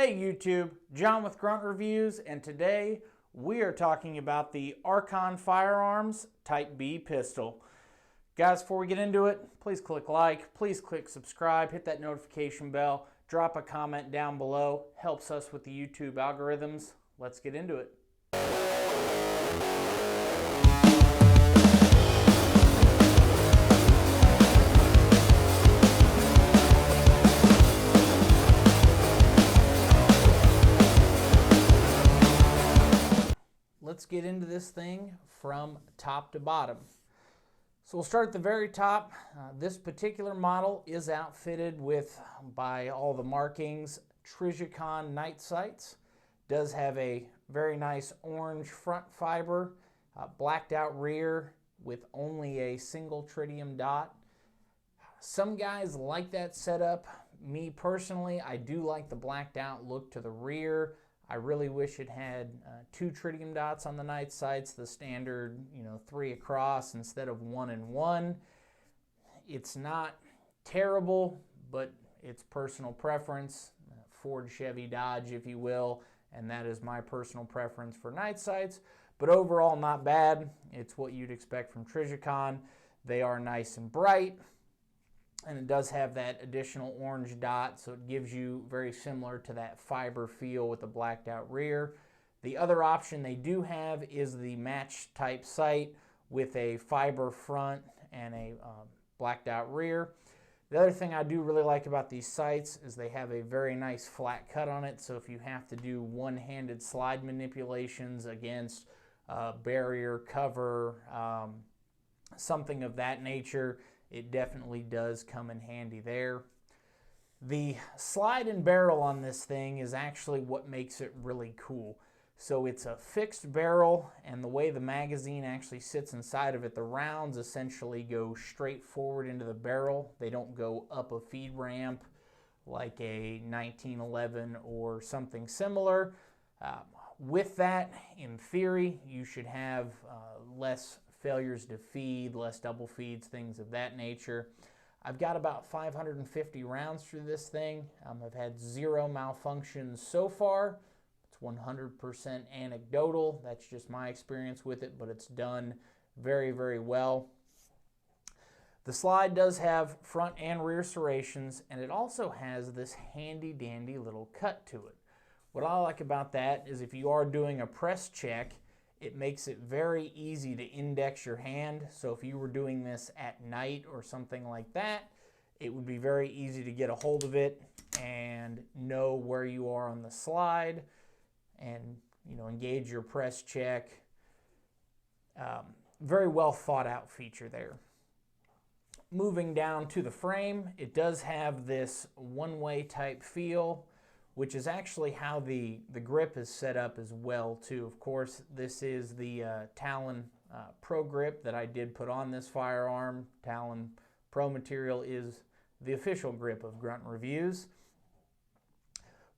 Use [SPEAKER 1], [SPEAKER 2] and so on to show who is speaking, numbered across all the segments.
[SPEAKER 1] Hey YouTube, John with Grunt Reviews, and today we are talking about the Archon Firearms Type B pistol. Guys, before we get into it, please click like, please click subscribe, hit that notification bell, drop a comment down below, helps us with the YouTube algorithms. Let's get into it. Let's get into this thing from top to bottom. So we'll start at the very top. This particular model is outfitted with, by all the markings, Trijicon night sights. Does have a very nice orange front fiber, blacked out rear with only a single tritium dot. Some guys like that setup. Me personally, I do like the blacked out look to the rear. I really wish it had two tritium dots on the night sights, the standard, 3 across instead of 1 and 1. It's not terrible, but it's personal preference. Ford, Chevy, Dodge, if you will, and that is my personal preference for night sights. But overall, not bad. It's what you'd expect from Trijicon. They are nice and bright. And it does have that additional orange dot, so it gives you very similar to that fiber feel with the blacked out rear. The other option they do have is the match type sight with a fiber front and a blacked out rear. The other thing I do really like about these sights is they have a very nice flat cut on it, so if you have to do one-handed slide manipulations against barrier, cover, something of that nature, it definitely does come in handy there. The slide and barrel on this thing is actually what makes it really cool. So it's a fixed barrel, and the way the magazine actually sits inside of it, the rounds essentially go straight forward into the barrel. They don't go up a feed ramp like a 1911 or something similar. With that, in theory, you should have less failures to feed, less double feeds, things of that nature. I've got about 550 rounds through this thing. I've had 0 malfunctions so far. It's 100% anecdotal. That's just my experience with it, but it's done very, very well. The slide does have front and rear serrations, and it also has this handy dandy little cut to it. What I like about that is if you are doing a press check, it makes it very easy to index your hand. So if you were doing this at night or something like that, it would be very easy to get a hold of it and know where you are on the slide and engage your press check. Very well thought out feature there. Moving down to the frame, it does have this one-way type feel, which is actually how the grip is set up as well too. Of course, this is the Talon Pro grip that I did put on this firearm. Talon Pro material is the official grip of Grunt Reviews.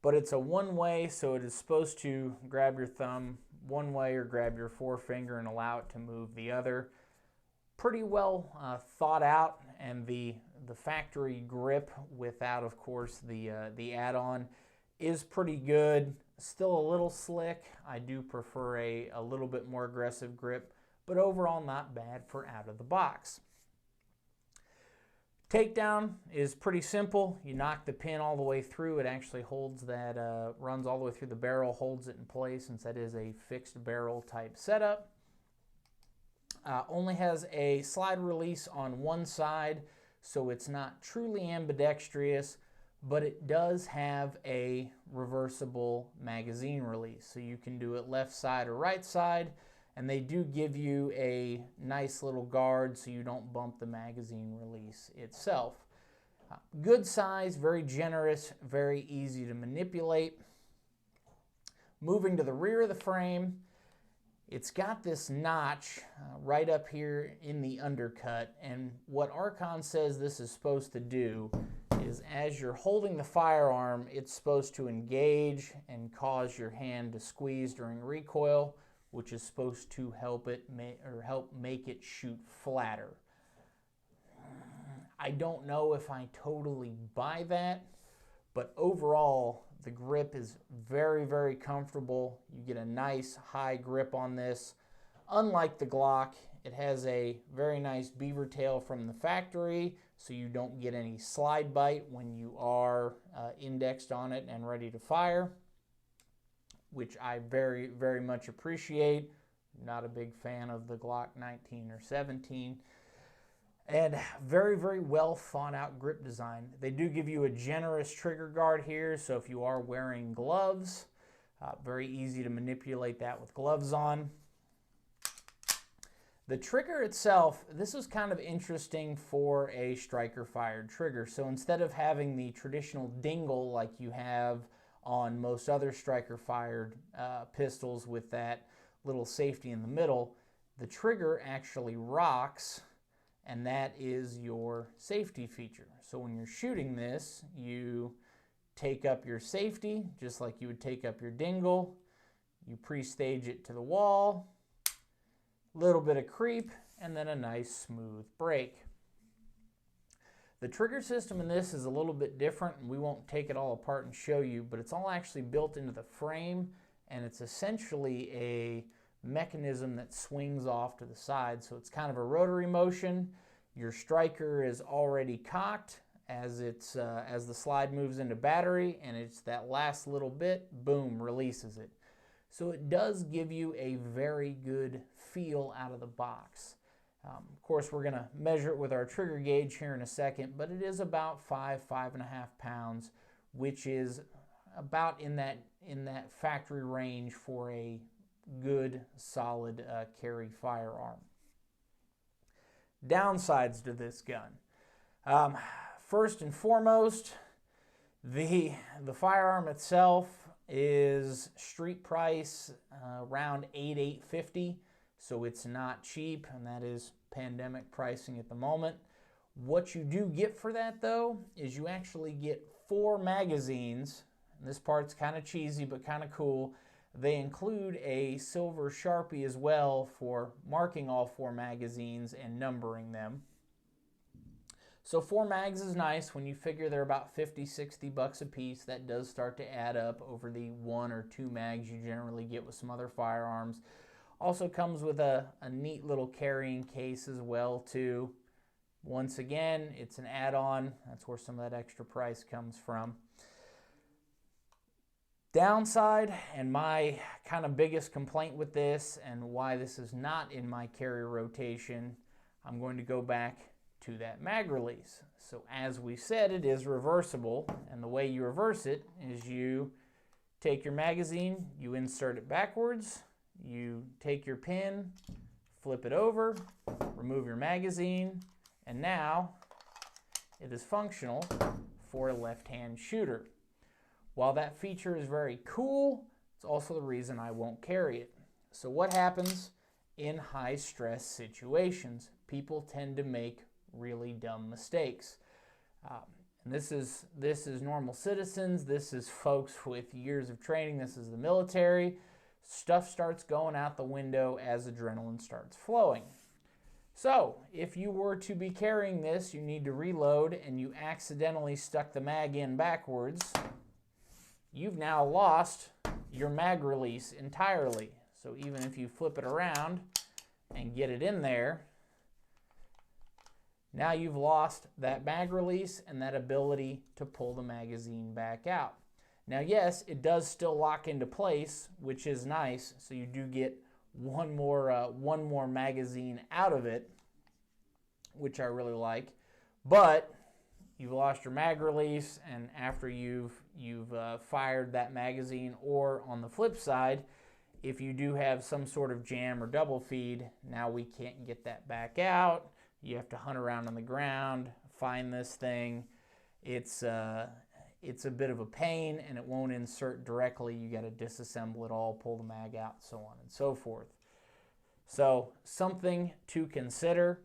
[SPEAKER 1] But it's a one-way, so it is supposed to grab your thumb one way or grab your forefinger and allow it to move the other. Pretty well thought out, and the factory grip without, of course, the add-on is pretty good. Still a little slick. I do prefer a little bit more aggressive grip, but overall not bad for out of the box. Takedown is pretty simple. You knock the pin all the way through. It actually holds that, runs all the way through the barrel, holds it in place since that is a fixed barrel type setup. Only has a slide release on one side, so it's not truly ambidextrous, but it does have a reversible magazine release. So you can do it left side or right side, and they do give you a nice little guard so you don't bump the magazine release itself. Good size, very generous, very easy to manipulate. Moving to the rear of the frame, it's got this notch right up here in the undercut, and what Archon says this is supposed to do is as you're holding the firearm, it's supposed to engage and cause your hand to squeeze during recoil, which is supposed to help make it shoot flatter. I don't know if I totally buy that, but overall, The grip is very, very comfortable. You get a nice high grip on this. Unlike the Glock, it has a very nice beaver tail from the factory, so you don't get any slide bite when you are indexed on it and ready to fire, which I very, very much appreciate. Not a big fan of the Glock 19 or 17. And very, very well thought out grip design. They do give you a generous trigger guard here, so if you are wearing gloves, very easy to manipulate that with gloves on. The trigger itself, this is kind of interesting for a striker-fired trigger. So instead of having the traditional dingle like you have on most other striker-fired pistols with that little safety in the middle, the trigger actually rocks, and that is your safety feature. So when you're shooting this, you take up your safety, just like you would take up your dingle. You pre-stage it to the wall, little bit of creep, and then a nice smooth break. The trigger system in this is a little bit different, and we won't take it all apart and show you, but it's all actually built into the frame, and it's essentially a mechanism that swings off to the side. So it's kind of a rotary motion. Your striker is already cocked as the slide moves into battery, and it's that last little bit, boom, releases it. So it does give you a very good feel out of the box. Of course, we're going to measure it with our trigger gauge here in a second, but it is about 5.5 pounds, which is about in that factory range for a good, solid carry firearm. Downsides to this gun. First and foremost, the firearm itself is street price around $850, so it's not cheap, and that is pandemic pricing at the moment. What you do get for that, though, is you actually get 4 magazines, and this part's kind of cheesy but kind of cool. They include a silver Sharpie as well for marking all 4 magazines and numbering them. So 4 mags is nice. When you figure they're about 50, 60 bucks a piece, that does start to add up over the 1 or 2 mags you generally get with some other firearms. Also comes with a neat little carrying case as well too. Once again, it's an add-on. That's where some of that extra price comes from. Downside, and my kind of biggest complaint with this and why this is not in my carry rotation, I'm going to go back to that mag release. So as we said, it is reversible, and the way you reverse it is you take your magazine, you insert it backwards, you take your pin, flip it over, remove your magazine, and now it is functional for a left-hand shooter. While that feature is very cool, it's also the reason I won't carry it. So what happens in high-stress situations? People tend to make really dumb mistakes. And this is normal citizens. This is folks with years of training. This is the military. Stuff starts going out the window as adrenaline starts flowing. So if you were to be carrying this, you need to reload, and you accidentally stuck the mag in backwards, you've now lost your mag release entirely. So even if you flip it around and get it in there, now you've lost that mag release and that ability to pull the magazine back out. Now yes, it does still lock into place, which is nice, so you do get one more magazine out of it, which I really like, but you've lost your mag release, and after you've fired that magazine, or on the flip side, if you do have some sort of jam or double feed, now we can't get that back out. You have to hunt around on the ground, find this thing. It's a bit of a pain, and it won't insert directly. You got to disassemble it all, pull the mag out, so on and so forth. So something to consider.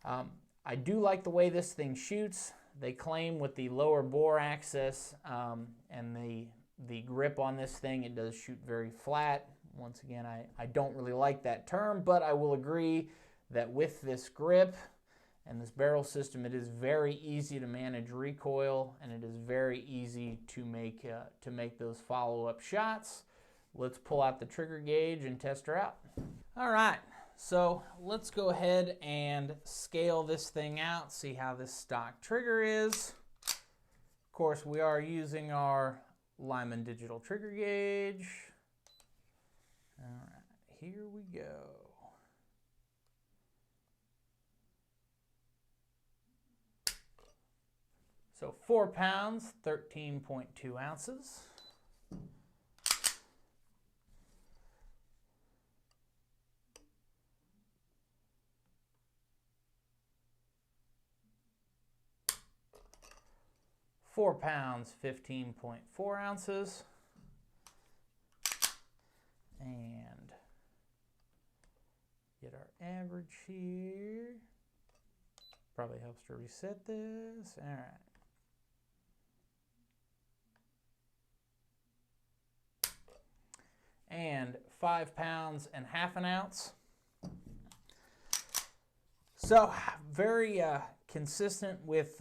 [SPEAKER 1] I do like the way this thing shoots. They claim with the lower bore access and the grip on this thing, it does shoot very flat. Once again, I don't really like that term, but I will agree that with this grip And this barrel system, it is very easy to manage recoil, and it is very easy to make those follow-up shots. Let's pull out the trigger gauge and test her out. All right, so let's go ahead and scale this thing out, see how this stock trigger is. Of course, we are using our Lyman digital trigger gauge. All right, here we go. So 4 pounds, 13.2 ounces. Four pounds, 15.4 ounces. And get our average here. Probably helps to reset this. All right. And 5 pounds and half an ounce. So very consistent with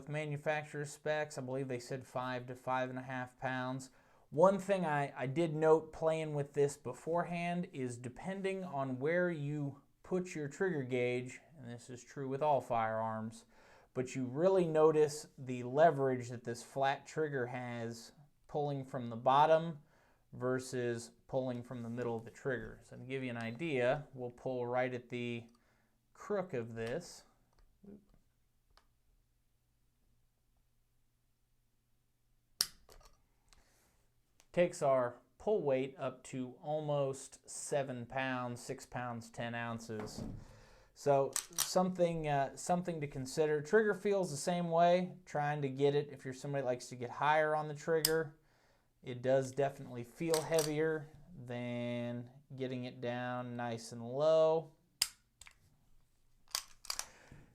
[SPEAKER 1] manufacturer specs. I believe they said 5 to 5.5 pounds. One thing I did note playing with this beforehand is depending on where you put your trigger gauge, and this is true with all firearms, but you really notice the leverage that this flat trigger has pulling from the bottom versus pulling from the middle of the trigger. So to give you an idea, we'll pull right at the crook of this. Takes our pull weight up to almost 7 pounds, 6 pounds, 10 ounces. So something to consider. Trigger feels the same way, trying to get it, if you're somebody that likes to get higher on the trigger, it does definitely feel heavier than getting it down nice and low.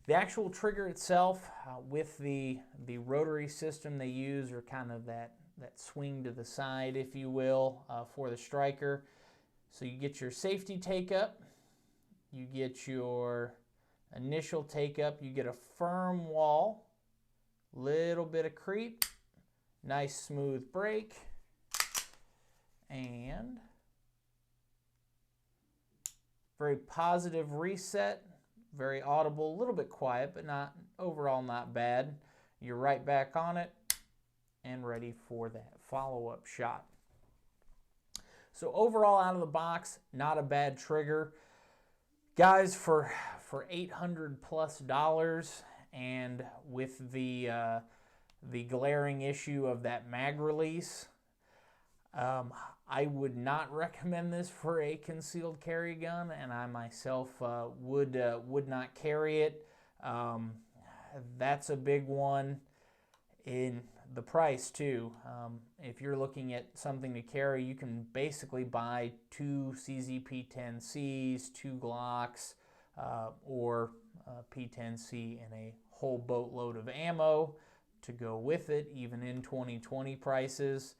[SPEAKER 1] The actual trigger itself, with the rotary system they use, or kind of that swing to the side, if you will, for the striker. So you get your safety take-up, you get your initial take-up, you get a firm wall, little bit of creep, nice smooth break, and very positive reset, very audible, a little bit quiet, but not overall not bad. You're right back on it and ready for that follow-up shot. So overall, out of the box, not a bad trigger. Guys, for $800+ and with the glaring issue of that mag release, I would not recommend this for a concealed carry gun, and I myself would not carry it. That's a big one. In the price too. If you're looking at something to carry, you can basically buy 2 CZP-10Cs, 2 Glocks, or P-10C and a whole boatload of ammo to go with it, even in 2020 prices.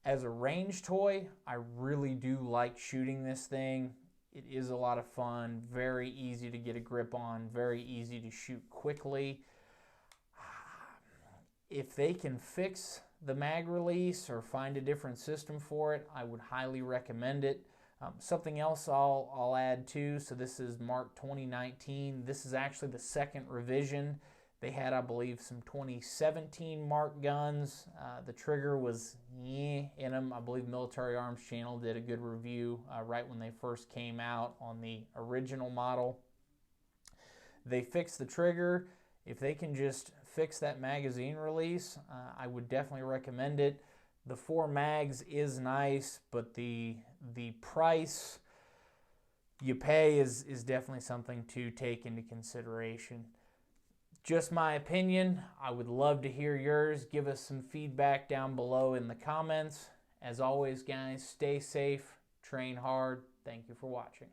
[SPEAKER 1] As a range toy, I really do like shooting this thing. It is a lot of fun, very easy to get a grip on, very easy to shoot quickly. If they can fix the mag release or find a different system for it, I would highly recommend it. Something else I'll add too, so this is Mark 2019. This is actually the second revision. They had, I believe, some 2017 Mark guns. The trigger was in them. I believe Military Arms Channel did a good review right when they first came out on the original model. They fixed the trigger. If they can just fix that magazine release, I would definitely recommend it. The 4 mags is nice, but the price you pay is definitely something to take into consideration. Just my opinion. I would love to hear yours. Give us some feedback down below in the comments. As always, guys, stay safe, train hard. Thank you for watching.